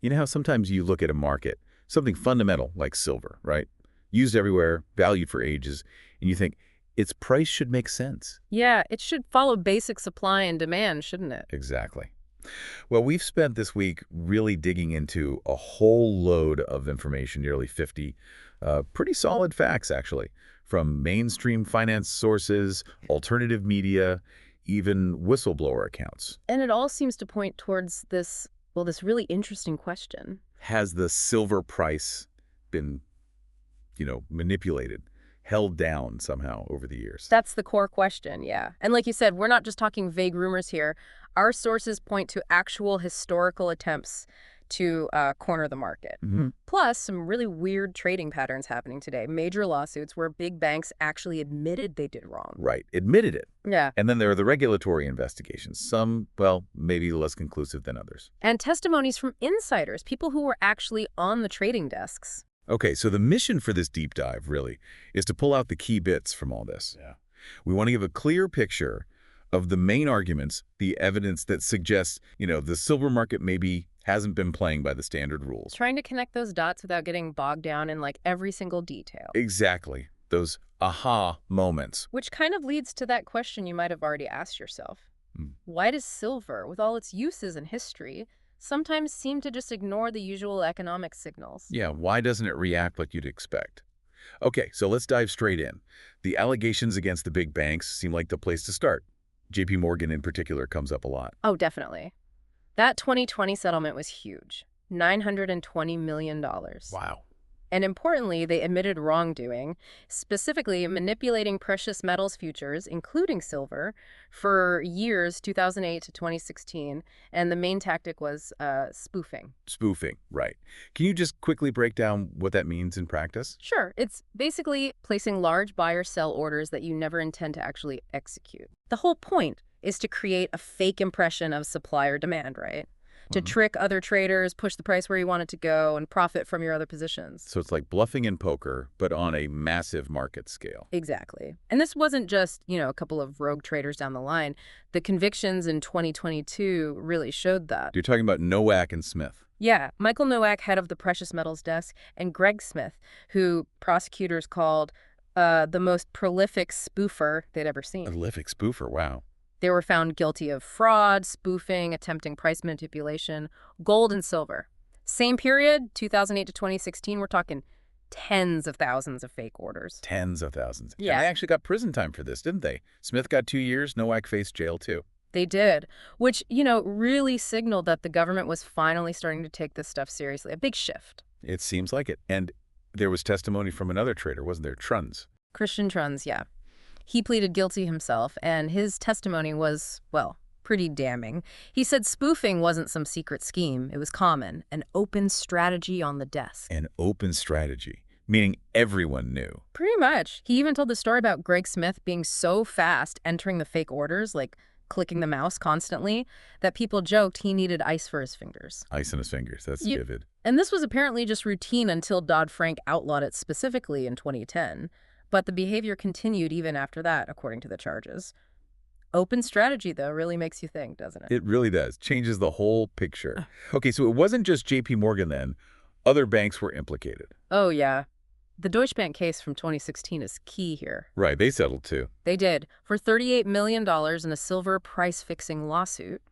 You know how sometimes you look at a market, something fundamental like silver, right? Used everywhere, valued for ages, and you think its price should make sense. Yeah, it should follow basic supply and demand, shouldn't it? Exactly. Well, we've spent this week really digging into a whole load of information, nearly 50, pretty solid facts, actually, from mainstream finance sources, alternative media, even whistleblower accounts. And it all seems to point towards this, well, this really interesting question. Has the silver price been, manipulated, held down somehow over the years? That's the core question, yeah. And like you said, we're not just talking vague rumors here. Our sources point to actual historical attempts to corner the market. Plus, some really weird trading patterns happening today. Major lawsuits where big banks actually admitted they did wrong. Right, admitted it. Yeah. And then there are the regulatory investigations, some, well, maybe less conclusive than others. And testimonies from insiders, people who were actually on the trading desks. Okay, so the mission for this deep dive, really, is to pull out the key bits from all this. Yeah. We want to give a clear picture of the main arguments, the evidence that suggests, the silver market maybe hasn't been playing by the standard rules. Trying to connect those dots without getting bogged down in like every single detail. Exactly. Those aha moments. Which kind of leads to that question you might have already asked yourself. Hmm. Why does silver, with all its uses in history, sometimes seem to just ignore the usual economic signals? Yeah, why doesn't it react like you'd expect? Okay, so let's dive straight in. The allegations against the big banks seem like the place to start. JPMorgan in particular comes up a lot. Oh, definitely. That 2020 settlement was huge. $920 million. Wow. And importantly, they admitted wrongdoing, specifically manipulating precious metals futures, including silver, for years 2008 to 2016. And the main tactic was spoofing. Spoofing, right. Can you just quickly break down what that means in practice? Sure, it's basically placing large buy-or-sell orders that you never intend to actually execute. The whole point is to create a fake impression of supply or demand, right? To trick other traders, push the price where you want it to go, and profit from your other positions. So it's like bluffing in poker, but on a massive market scale. Exactly. And this wasn't just, a couple of rogue traders down the line. The convictions in 2022 really showed that. You're talking about Nowak and Smith. Yeah, Michael Nowak, head of the precious metals desk, and Greg Smith, who prosecutors called the most prolific spoofer they'd ever seen. Prolific spoofer, wow. They were found guilty of fraud, spoofing, attempting price manipulation, gold and silver. Same period, 2008 to 2016, we're talking tens of thousands of fake orders. Tens of thousands. Yeah. And they actually got prison time for this, didn't they? Smith got 2 years, Nowak faced jail too. They did, which, really signaled that the government was finally starting to take this stuff seriously. A big shift. It seems like it. And there was testimony from another trader, wasn't there? Truns. Christian Truns, yeah. He pleaded guilty himself, and his testimony was, well, pretty damning. He said spoofing wasn't some secret scheme. It was common, an open strategy on the desk. An open strategy, meaning everyone knew. Pretty much. He even told the story about Greg Smith being so fast entering the fake orders, like clicking the mouse constantly, that people joked he needed ice for his fingers. Ice on his fingers, that's vivid. And this was apparently just routine until Dodd-Frank outlawed it specifically in 2010. But the behavior continued even after that, according to the charges. Open strategy, though, really makes you think, doesn't it? It really does. Changes the whole picture. Okay, so it wasn't just JPMorgan then. Other banks were implicated. Oh, yeah. The Deutsche Bank case from 2016 is key here. Right, they settled too. They did, for $38 million in a silver price-fixing lawsuit.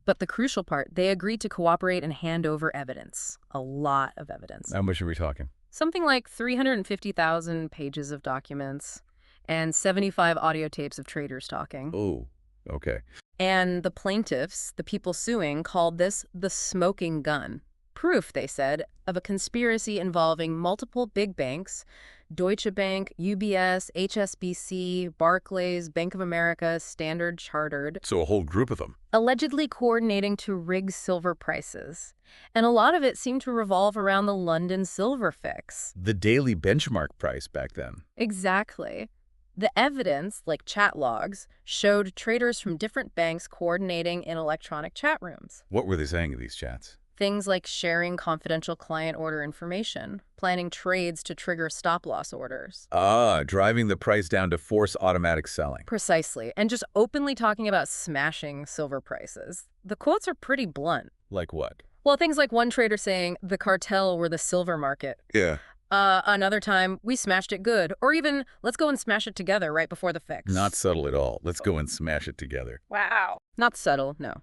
But the crucial part, they agreed to cooperate and hand over evidence. A lot of evidence. How much are we talking? Something like 350,000 pages of documents and 75 audio tapes of traders talking. Oh, okay. And the plaintiffs, the people suing, called this the smoking gun. Proof, they said, of a conspiracy involving multiple big banks, Deutsche Bank, UBS, HSBC, Barclays, Bank of America, Standard Chartered. So a whole group of them. Allegedly coordinating to rig silver prices. And a lot of it seemed to revolve around the London silver fix. The daily benchmark price back then. Exactly. The evidence, like chat logs, showed traders from different banks coordinating in electronic chat rooms. What were they saying in these chats? Things like sharing confidential client order information, planning trades to trigger stop-loss orders. Ah, driving the price down to force automatic selling. Precisely, and just openly talking about smashing silver prices. The quotes are pretty blunt. Like what? Well, things like one trader saying the cartel were the silver market. Yeah. Another time, we smashed it good. Or even, let's go and smash it together right before the Not fix. subtle at all. Let's go and smash it together. Wow. Not subtle, no.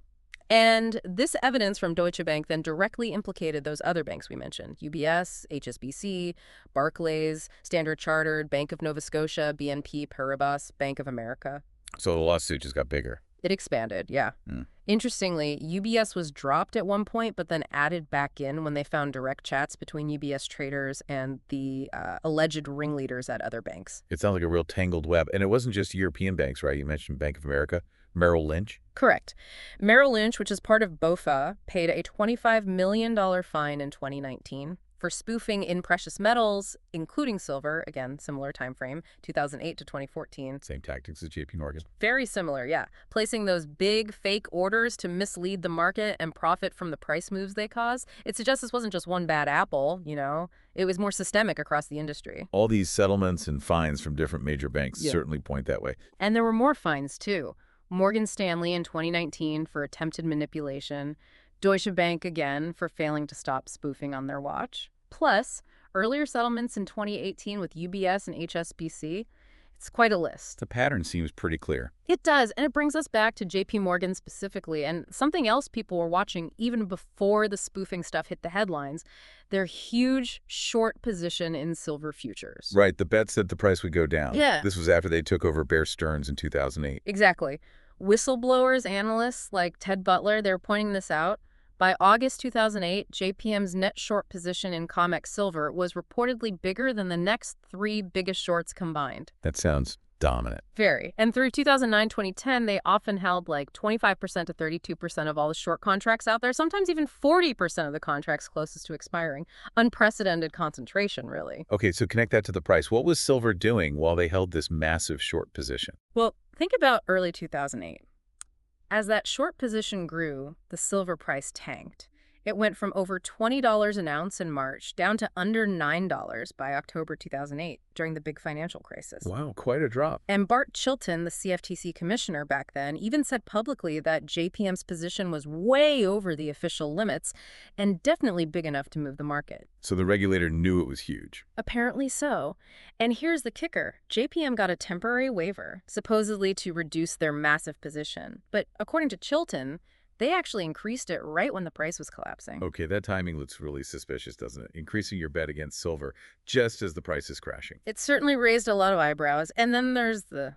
And this evidence from Deutsche Bank then directly implicated those other banks we mentioned: UBS, HSBC, Barclays, Standard Chartered, Bank of Nova Scotia, BNP Paribas, Bank of America. So the lawsuit just got bigger. It expanded, yeah. Hmm. Interestingly, UBS was dropped at one point, but then added back in when they found direct chats between UBS traders and the alleged ringleaders at other banks. It sounds like a real tangled web. And it wasn't just European banks, right? You mentioned Bank of America, Merrill Lynch. Correct. Merrill Lynch, which is part of BofA, paid a $25 million fine in 2019 for spoofing in precious metals, including silver, again, similar time frame, 2008 to 2014. Same tactics as JPMorgan. Very similar, yeah. Placing those big fake orders to mislead the market and profit from the price moves they cause. It suggests this wasn't just one bad apple, you know. It was more systemic across the industry. All these settlements and fines from different major banks Yeah. certainly point that way. And there were more fines, too. Morgan Stanley in 2019 for attempted manipulation. Deutsche Bank again for failing to stop spoofing on their watch. Plus, earlier settlements in 2018 with UBS and HSBC. It's quite a list. The pattern seems pretty clear. It does, and it brings us back to JPMorgan specifically, and something else people were watching even before the spoofing stuff hit the headlines: their huge short position in silver futures. Right, the bet said the price would go down. Yeah. This was after they took over Bear Stearns in 2008. Exactly. Whistleblowers, analysts like Ted Butler, they're pointing this out. By August 2008, JPM's net short position in COMEX silver was reportedly bigger than the next three biggest shorts combined. That sounds dominant. Very. And through 2009-2010, they often held like 25% to 32% of all the short contracts out there, sometimes even 40% of the contracts closest to expiring. Unprecedented concentration, really. Okay, so connect that to the price. What was silver doing while they held this massive short position? Well, think about early 2008. As that short position grew, the silver price tanked. It went from over $20 an ounce in March down to under $9 by October 2008 during the big financial crisis. Wow, quite a drop. And Bart Chilton, the CFTC commissioner back then, even said publicly that JPM's position was way over the official limits and definitely big enough to move the market. So the regulator knew it was huge. Apparently so. And here's the kicker. JPM got a temporary waiver, supposedly to reduce their massive position. But according to Chilton, they actually increased it right when the price was collapsing. Okay, that timing looks really suspicious, doesn't it? Increasing your bet against silver just as the price is crashing. It certainly raised a lot of eyebrows. And then there's the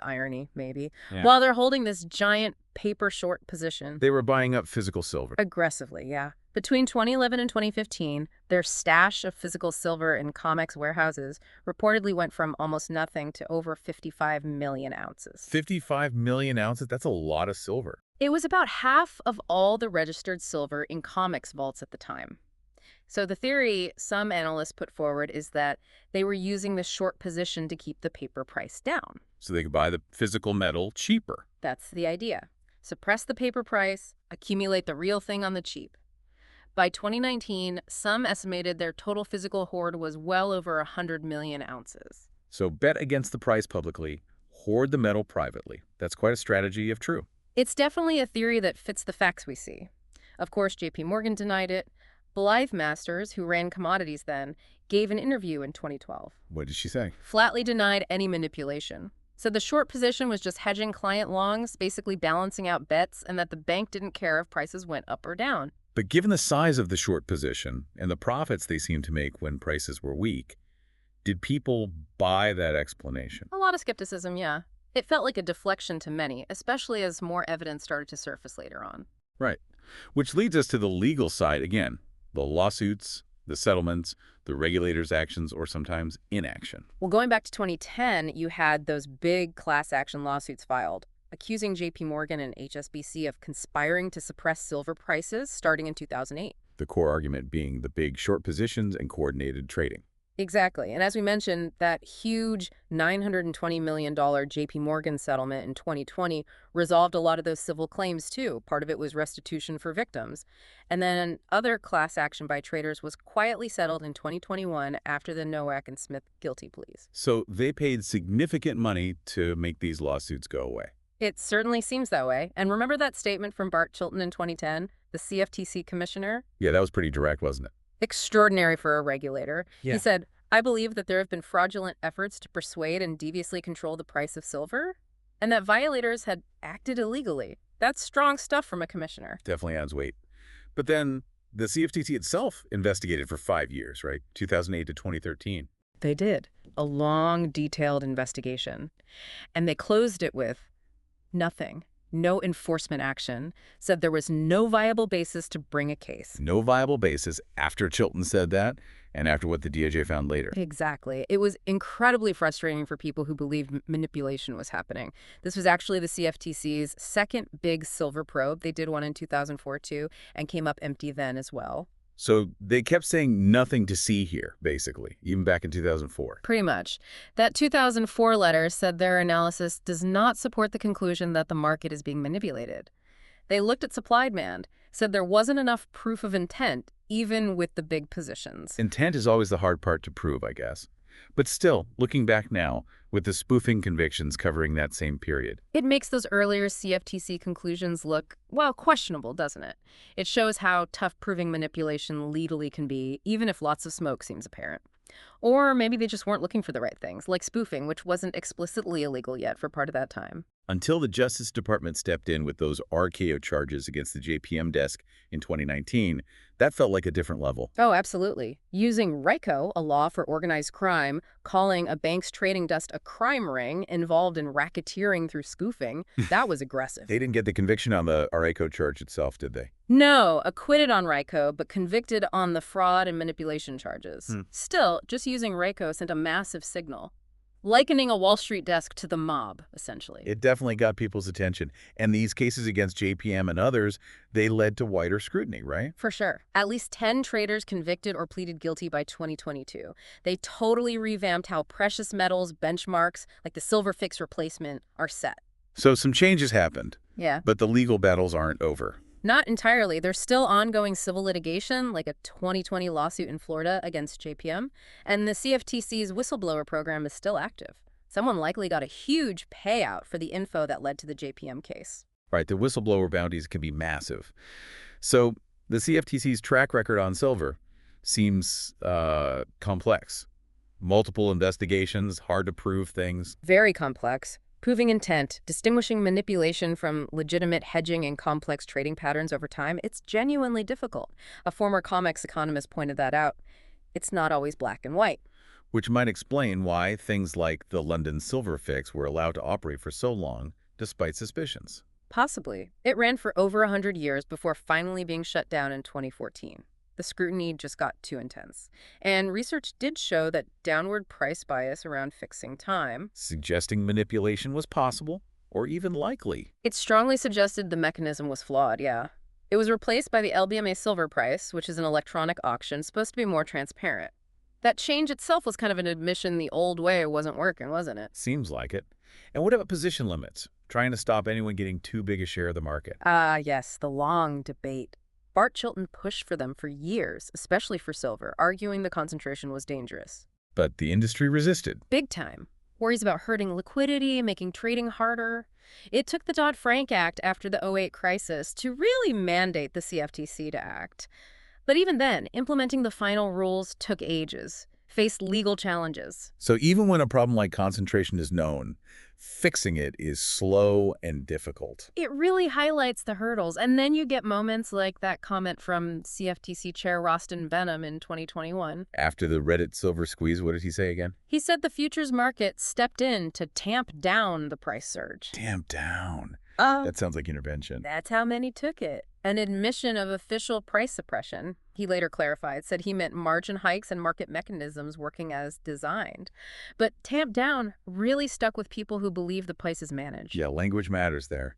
irony, maybe. Yeah. While they're holding this giant paper short position. They were buying up physical silver. Aggressively, yeah. Between 2011 and 2015, their stash of physical silver in COMEX warehouses reportedly went from almost nothing to over 55 million ounces. 55 million ounces? That's a lot of silver. It was about half of all the registered silver in COMEX vaults at the time. So the theory some analysts put forward is that they were using the short position to keep the paper price down. So they could buy the physical metal cheaper. That's the idea. Suppress the paper price, accumulate the real thing on the cheap. By 2019, some estimated their total physical hoard was well over 100 million ounces. So bet against the price publicly, hoard the metal privately. That's quite a strategy if true. It's definitely a theory that fits the facts we see. Of course, JPMorgan denied it. Blythe Masters, who ran commodities then, gave an interview in 2012. What did she say? Flatly denied any manipulation. Said the short position was just hedging client longs, basically balancing out bets, and that the bank didn't care if prices went up or down. But given the size of the short position and the profits they seemed to make when prices were weak, did people buy that explanation? A lot of skepticism, yeah. It felt like a deflection to many, especially as more evidence started to surface later on. Right. Which leads us to the legal side again. The lawsuits, the settlements, the regulators' actions, or sometimes inaction. Well, going back to 2010, you had those big class action lawsuits filed, accusing JPMorgan and HSBC of conspiring to suppress silver prices starting in 2008. The core argument being the big short positions and coordinated trading. Exactly. And as we mentioned, that huge $920 million JPMorgan settlement in 2020 resolved a lot of those civil claims, too. Part of it was restitution for victims. And then other class action by traders was quietly settled in 2021 after the Nowak and Smith guilty pleas. So they paid significant money to make these lawsuits go away. It certainly seems that way. And remember that statement from Bart Chilton in 2010? the CFTC commissioner. Yeah, that was pretty direct, wasn't it? Extraordinary for a regulator. Yeah. He said, "I believe that there have been fraudulent efforts to persuade and deviously control the price of silver, and that violators had acted illegally." That's strong stuff from a commissioner. Definitely adds weight. But then the CFTC itself investigated for 5 years, right? 2008 to 2013. They did. A long, detailed investigation. And they closed it with nothing. No enforcement action. Said there was no viable basis to bring a case. No viable basis after Chilton said that and after what the DOJ found later. Exactly. It was incredibly frustrating for people who believed manipulation was happening. This was actually the CFTC's second big silver probe. They did one in 2004, too, and came up empty then as well. So they kept saying nothing to see here, basically, even back in 2004. Pretty much. That 2004 letter said their analysis does not support the conclusion that the market is being manipulated. They looked at supply demand, said there wasn't enough proof of intent, even with the big positions. Intent is always the hard part to prove, I guess. But still, looking back now, with the spoofing convictions covering that same period. It makes those earlier CFTC conclusions look, well, questionable, doesn't it? It shows how tough proving manipulation legally can be, even if lots of smoke seems apparent. Or maybe they just weren't looking for the right things, like spoofing, which wasn't explicitly illegal yet for part of that time. Until the Justice Department stepped in with those RKO charges against the JPM desk in 2019, that felt like a different level. Oh, absolutely. Using RICO, a law for organized crime, calling a bank's trading desk a crime ring involved in racketeering through spoofing, that was aggressive. They didn't get the conviction on the RICO charge itself, did they? No, acquitted on RICO, but convicted on the fraud and manipulation charges. Still, just using RICO sent a massive signal, likening a Wall Street desk to the mob, essentially. It definitely got people's attention. And these cases against JPM and others, they led to wider scrutiny, right? For sure. At least 10 traders convicted or pleaded guilty by 2022. They totally revamped how precious metals benchmarks, like the silver fix replacement, are set. So some changes happened. Yeah. But the legal battles aren't over. Not entirely. There's still ongoing civil litigation, like a 2020 lawsuit in Florida against JPM, and the CFTC's whistleblower program is still active. Someone likely got a huge payout for the info that led to the JPM case. Right, the whistleblower bounties can be massive. So the CFTC's track record on silver seems complex. Multiple investigations, hard to prove things. Very complex. Proving intent, distinguishing manipulation from legitimate hedging and complex trading patterns over time, it's genuinely difficult. A former COMEX economist pointed that out. It's not always black and white. Which might explain why things like the London silver fix were allowed to operate for so long, despite suspicions. Possibly. It ran for over 100 years before finally being shut down in 2014. The scrutiny just got too intense. And research did show that downward price bias around fixing time, Suggesting manipulation was possible, or even likely. it strongly suggested the mechanism was flawed, yeah. It was replaced by the LBMA silver price, which is an electronic auction supposed to be more transparent. That change itself was kind of an admission the old way wasn't working, wasn't it? Seems like it. And what about position limits? Trying to stop anyone getting too big a share of the market. Yes, the long debate. Bart Chilton pushed for them for years, especially for silver, arguing the concentration was dangerous. But the industry resisted. Big time. Worries about hurting liquidity, making trading harder. It took the Dodd-Frank Act after the '08 crisis to really mandate the CFTC to act. But even then, implementing the final rules took ages, faced legal challenges. So even when a problem like concentration is known, fixing it is slow and difficult. It really highlights the hurdles. And then you get moments like that comment from CFTC Chair Rostin Benham in 2021. After the Reddit silver squeeze, what did he say again? He said the futures market stepped in to tamp down the price surge. Tamp down. That sounds like intervention. That's how many took it. An admission of official price suppression. He later clarified, said he meant margin hikes and market mechanisms working as designed. But tamp down really stuck with people who believe the price is managed. Yeah, language matters there.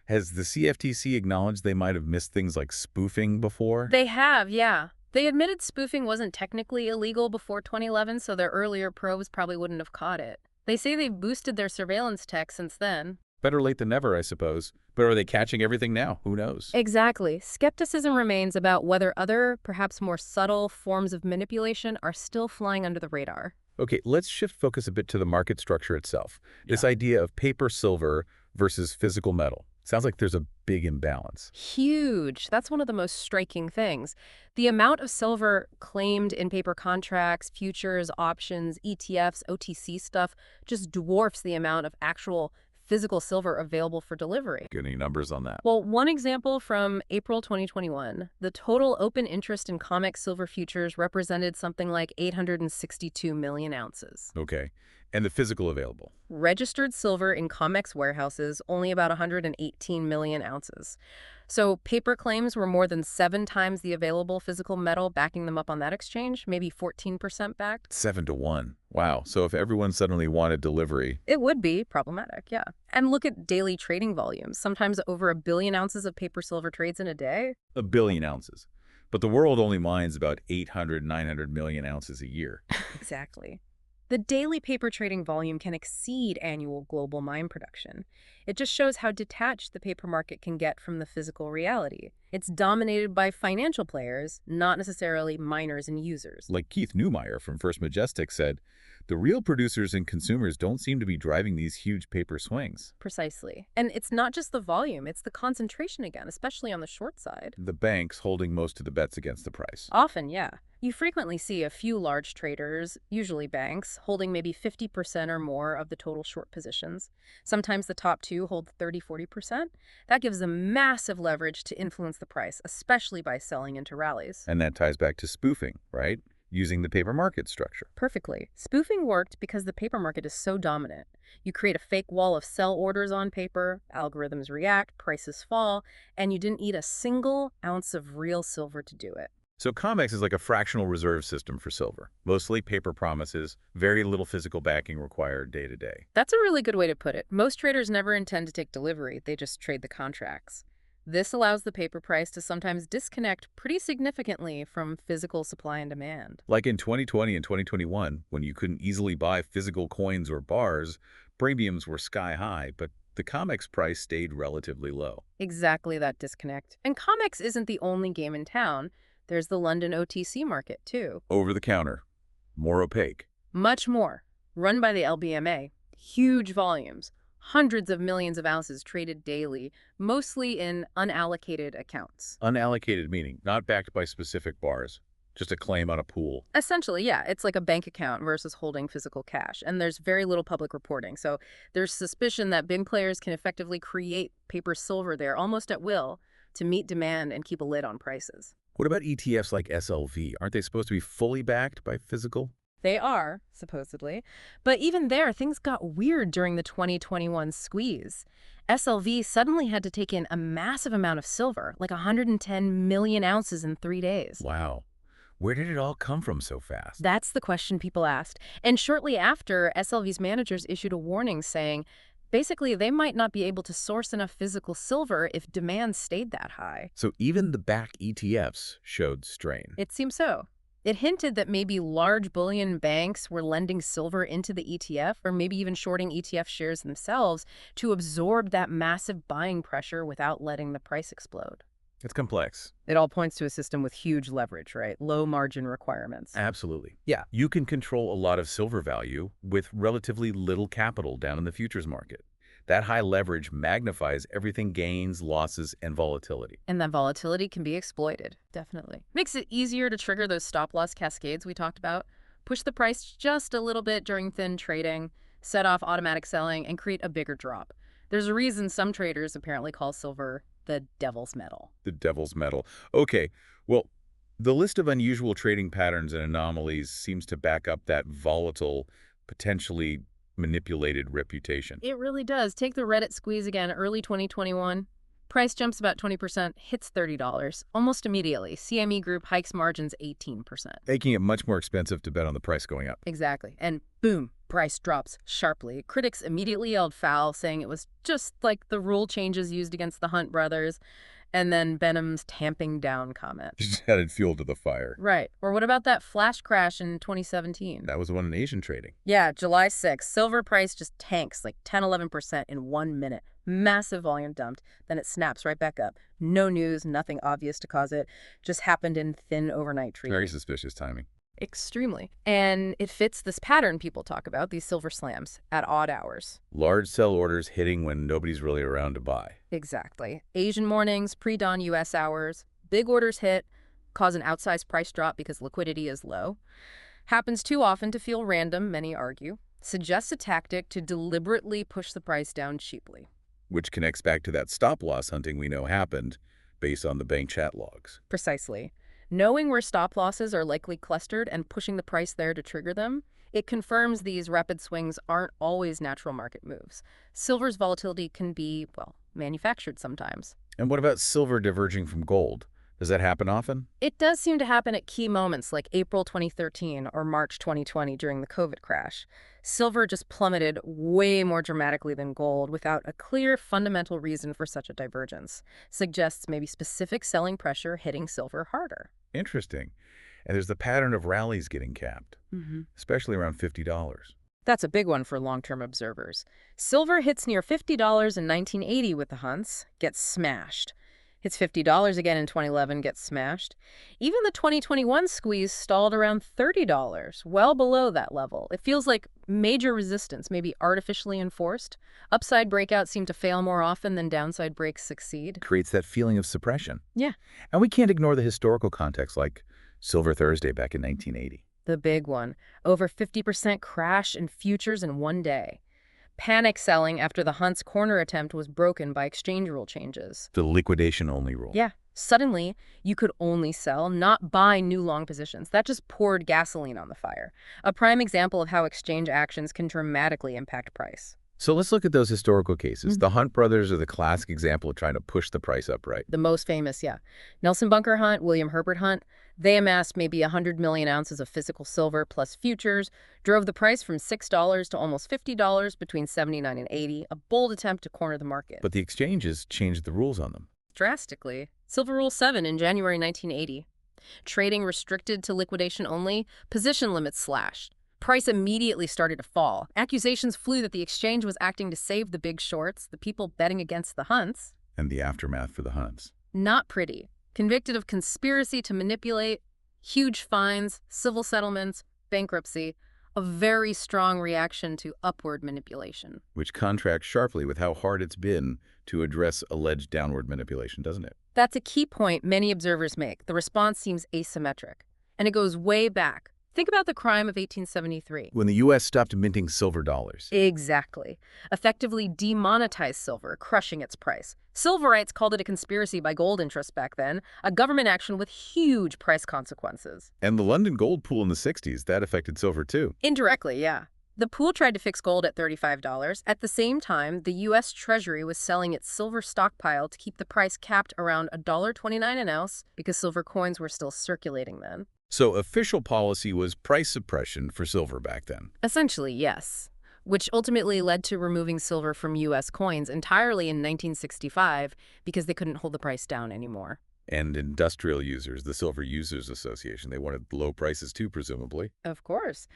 Has the CFTC acknowledged they might have missed things like spoofing before? They have, yeah. They admitted spoofing wasn't technically illegal before 2011, so their earlier probes probably wouldn't have caught it. They say they've boosted their surveillance tech since then. Better late than never, I suppose. But are they catching everything now? Who knows? Exactly. Skepticism remains about whether other, perhaps more subtle, forms of manipulation are still flying under the radar. Okay, let's shift focus a bit to the market structure itself. This idea of paper silver versus physical metal. Sounds like there's a big imbalance. Huge. That's one of the most striking things. The amount of silver claimed in paper contracts, futures, options, ETFs, OTC stuff just dwarfs the amount of actual physical silver available for delivery. Got any numbers on that? Well, one example from April 2021, the total open interest in COMEX silver futures represented something like 862 million ounces. Okay. And the physical available? Registered silver in COMEX warehouses, only about 118 million ounces. So paper claims were more than 7 times the available physical metal backing them up on that exchange, maybe 14% backed. 7-to-1. Wow. So if everyone suddenly wanted delivery. It would be problematic, yeah. And look at daily trading volumes. Sometimes over 1 billion ounces of paper silver trades in a day. 1 billion ounces. But the world only mines about 800, 900 million ounces a year. Exactly. The daily paper trading volume can exceed annual global mine production. It just shows how detached the paper market can get from the physical reality. It's dominated by financial players, not necessarily miners and users. Like Keith Neumeyer from First Majestic said, the real producers and consumers don't seem to be driving these huge paper swings. Precisely. And it's not just the volume, it's the concentration again, especially on the short side. The banks holding most of the bets against the price. Often, yeah. You frequently see a few large traders, usually banks, holding maybe 50% or more of the total short positions. Sometimes the top two hold 30–40%. That gives them massive leverage to influence the price, especially by selling into rallies. And that ties back to spoofing, right? Using the paper market structure. Perfectly. Spoofing worked because the paper market is so dominant. You create a fake wall of sell orders on paper, algorithms react, prices fall, and you didn't need a single ounce of real silver to do it. So COMEX is like a fractional reserve system for silver. Mostly paper promises, very little physical backing required day to day. That's a really good way to put it. Most traders never intend to take delivery, they just trade the contracts. This allows the paper price to sometimes disconnect pretty significantly from physical supply and demand. Like in 2020 and 2021, when you couldn't easily buy physical coins or bars, premiums were sky high, but the COMEX price stayed relatively low. Exactly that disconnect. And COMEX isn't the only game in town. There's the London OTC market, too. Over the counter. More opaque. Much more. Run by the LBMA. Huge volumes. Hundreds of millions of ounces traded daily, mostly in unallocated accounts. Unallocated meaning, not backed by specific bars. Just a claim on a pool. Essentially, yeah, it's like a bank account versus holding physical cash. And there's very little public reporting. So there's suspicion that big players can effectively create paper silver there almost at will to meet demand and keep a lid on prices. What about ETFs like SLV? Aren't they supposed to be fully backed by physical? They are, supposedly. But even there, things got weird during the 2021 squeeze. SLV suddenly had to take in a massive amount of silver, like 110 million ounces in 3 days. Wow. Where did it all come from so fast? That's the question people asked. And shortly after, SLV's managers issued a warning saying, basically, they might not be able to source enough physical silver if demand stayed that high. So even the back ETFs showed strain. It seems so. It hinted that maybe large bullion banks were lending silver into the ETF or maybe even shorting ETF shares themselves to absorb that massive buying pressure without letting the price explode. It's complex. It all points to a system with huge leverage, right? Low margin requirements. Absolutely. Yeah, you can control a lot of silver value with relatively little capital down in the futures market. That high leverage magnifies everything gains, losses, and volatility. And that volatility can be exploited, definitely. Makes it easier to trigger those stop-loss cascades we talked about, push the price just a little bit during thin trading, set off automatic selling, and create a bigger drop. There's a reason some traders apparently call silver the devil's metal. The devil's metal. Okay, well, the list of unusual trading patterns and anomalies seems to back up that volatile, potentially manipulated reputation. It really does. Take the Reddit squeeze again, early 2021. Price jumps about 20%, hits $30. Almost immediately, CME Group hikes margins 18%. Making it much more expensive to bet on the price going up. Exactly. And boom, price drops sharply. Critics immediately yelled foul, saying it was just like the rule changes used against the Hunt brothers. And then Benham's tamping down comment. Just added fuel to the fire. Right. Or what about that flash crash in 2017? That was the one in Asian trading. Yeah, July 6th. Silver price just tanks like 10–11% in 1 minute. Massive volume dumped. Then it snaps right back up. No news, nothing obvious to cause it. Just happened in thin overnight trading. Very suspicious timing. Extremely. And it fits this pattern people talk about, these silver slams, at odd hours. Large sell orders hitting when nobody's really around to buy. Exactly. Asian mornings, pre-dawn U.S. hours, big orders hit, cause an outsized price drop because liquidity is low. Happens too often to feel random, many argue. Suggests a tactic to deliberately push the price down cheaply. Which connects back to that stop-loss hunting we know happened based on the bank chat logs. Precisely. Knowing where stop losses are likely clustered and pushing the price there to trigger them, it confirms these rapid swings aren't always natural market moves. Silver's volatility can be, well, manufactured sometimes. And what about silver diverging from gold? Does that happen often? It does seem to happen at key moments like April 2013 or March 2020 during the COVID crash. Silver just plummeted way more dramatically than gold without a clear fundamental reason for such a divergence. Suggests maybe specific selling pressure hitting silver harder. Interesting. And there's the pattern of rallies getting capped, especially around $50. That's a big one for long-term observers. Silver hits near $50 in 1980 with the hunts, gets smashed. Hits $50 again in 2011, gets smashed. Even the 2021 squeeze stalled around $30, well below that level. It feels like major resistance, maybe artificially enforced. Upside breakouts seem to fail more often than downside breaks succeed. Creates that feeling of suppression. Yeah. And we can't ignore the historical context like Silver Thursday back in 1980. The big one. Over 50% crash in futures in one day. Panic selling after the Hunt's corner attempt was broken by exchange rule changes. The liquidation-only rule. Yeah. Suddenly, you could only sell, not buy new long positions. That just poured gasoline on the fire. A prime example of how exchange actions can dramatically impact price. So let's look at those historical cases. The Hunt brothers are the classic example of trying to push the price up, right? The most famous, yeah. Nelson Bunker Hunt, William Herbert Hunt, they amassed maybe 100 million ounces of physical silver plus futures, drove the price from $6 to almost $50 between 79 and 80, a bold attempt to corner the market. But the exchanges changed the rules on them. Drastically. Silver Rule 7 in January 1980. Trading restricted to liquidation only, position limits slashed. Price immediately started to fall. Accusations flew that the exchange was acting to save the big shorts, the people betting against the Hunts. And the aftermath for the Hunts. Not pretty. Convicted of conspiracy to manipulate, huge fines, civil settlements, bankruptcy, a very strong reaction to upward manipulation. Which contrasts sharply with how hard it's been to address alleged downward manipulation, doesn't it? That's a key point many observers make. The response seems asymmetric. And it goes way back. Think about the crime of 1873. When the U.S. stopped minting silver dollars. Exactly. Effectively demonetized silver, crushing its price. Silverites called it a conspiracy by gold interests back then, a government action with huge price consequences. And the London gold pool in the 60s, that affected silver too. Indirectly, yeah. The pool tried to fix gold at $35. At the same time, the U.S. Treasury was selling its silver stockpile to keep the price capped around $1.29 an ounce because silver coins were still circulating then. So official policy was price suppression for silver back then. Essentially, yes. Which ultimately led to removing silver from U.S. coins entirely in 1965 because they couldn't hold the price down anymore. And industrial users, the Silver Users Association, they wanted low prices too, presumably. Of course.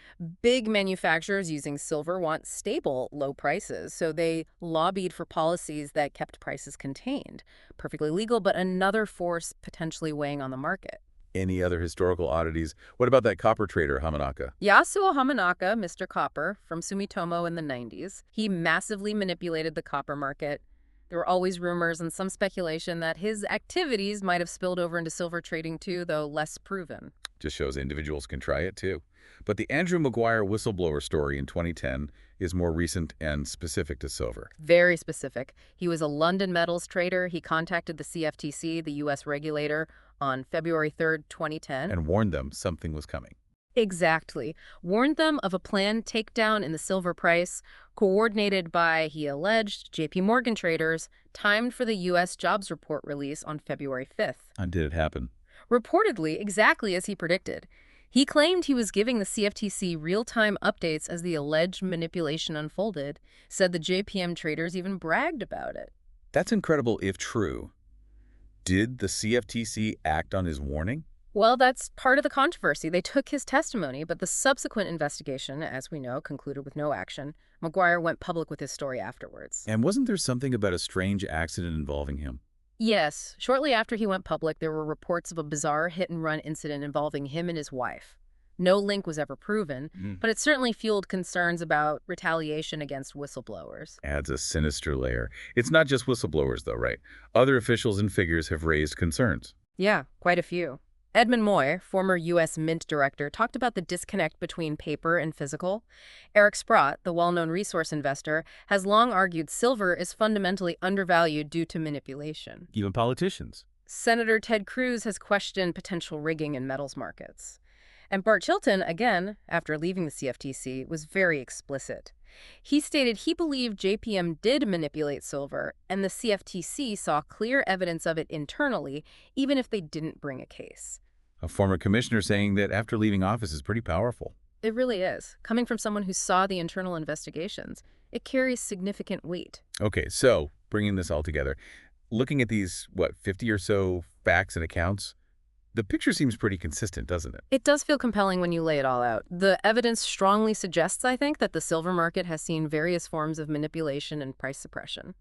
Big manufacturers using silver want stable, low prices, so they lobbied for policies that kept prices contained. Perfectly legal, but another force potentially weighing on the market. Any other historical oddities? What about that copper trader, Hamanaka? Yasuo Hamanaka, Mr. Copper, from Sumitomo in the 90s, he massively manipulated the copper market. There were always rumors and some speculation that his activities might have spilled over into silver trading too, though less proven. Just shows individuals can try it too. But the Andrew Maguire whistleblower story in 2010 is more recent and specific to silver. Very specific. He was a London metals trader. He contacted the CFTC, the U.S. regulator, on February 3rd, 2010. And warned them something was coming. Exactly. Warned them of a planned takedown in the silver price, coordinated by, he alleged, JPMorgan traders, timed for the U.S. jobs report release on February 5th. And did it happen? Reportedly, exactly as he predicted. He claimed he was giving the CFTC real-time updates as the alleged manipulation unfolded, said the JPM traders even bragged about it. That's incredible if true. Did the CFTC act on his warning? Well, that's part of the controversy. They took his testimony, but the subsequent investigation, as we know, concluded with no action. Maguire went public with his story afterwards. And wasn't there something about a strange accident involving him? Yes. Shortly after he went public, there were reports of a bizarre hit-and-run incident involving him and his wife. No link was ever proven, Mm. but it certainly fueled concerns about retaliation against whistleblowers. Adds a sinister layer. It's not just whistleblowers, though, right? Other officials and figures have raised concerns. Yeah, quite a few. Edmund Moy, former U.S. Mint director, talked about the disconnect between paper and physical. Eric Sprott, the well-known resource investor, has long argued silver is fundamentally undervalued due to manipulation. Even politicians. Senator Ted Cruz has questioned potential rigging in metals markets. And Bart Chilton, again, after leaving the CFTC, was very explicit. He stated he believed JPM did manipulate silver, and the CFTC saw clear evidence of it internally, even if they didn't bring a case. A former commissioner saying that after leaving office is pretty powerful. It really is. Coming from someone who saw the internal investigations, it carries significant weight. Okay, so bringing this all together, looking at these, 50 or so facts and accounts, the picture seems pretty consistent, doesn't it? It does feel compelling when you lay it all out. The evidence strongly suggests, I think, that the silver market has seen various forms of manipulation and price suppression,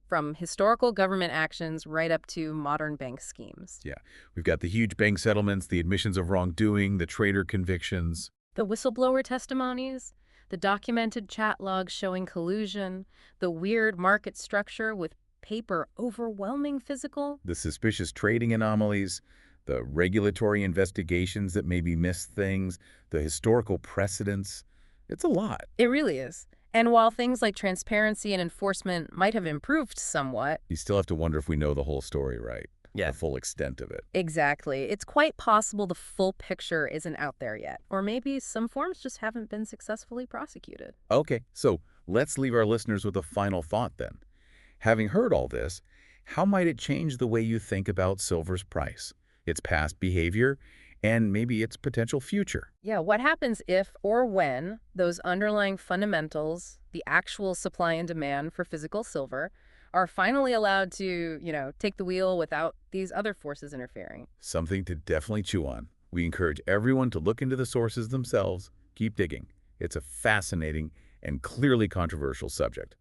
from historical government actions right up to modern bank schemes. Yeah, we've got the huge bank settlements, the admissions of wrongdoing, the trader convictions. The whistleblower testimonies, the documented chat logs showing collusion, the weird market structure with paper overwhelming physical. The suspicious trading anomalies, the regulatory investigations that maybe missed things, the historical precedents. It's a lot. It really is. And while things like transparency and enforcement might have improved somewhat, You still have to wonder if we know the whole story, right? yeah, The full extent of it. exactly, it's quite possible the full picture isn't out there yet. Or maybe some forms just haven't been successfully prosecuted. Okay, so let's leave our listeners with a final thought then. Having heard all this, how might it change the way you think about silver's price, its past behavior, and maybe its potential future? Yeah, what happens if or when those underlying fundamentals, the actual supply and demand for physical silver, are finally allowed to, take the wheel without these other forces interfering? Something to definitely chew on. We encourage everyone to look into the sources themselves. Keep digging. It's a fascinating and clearly controversial subject.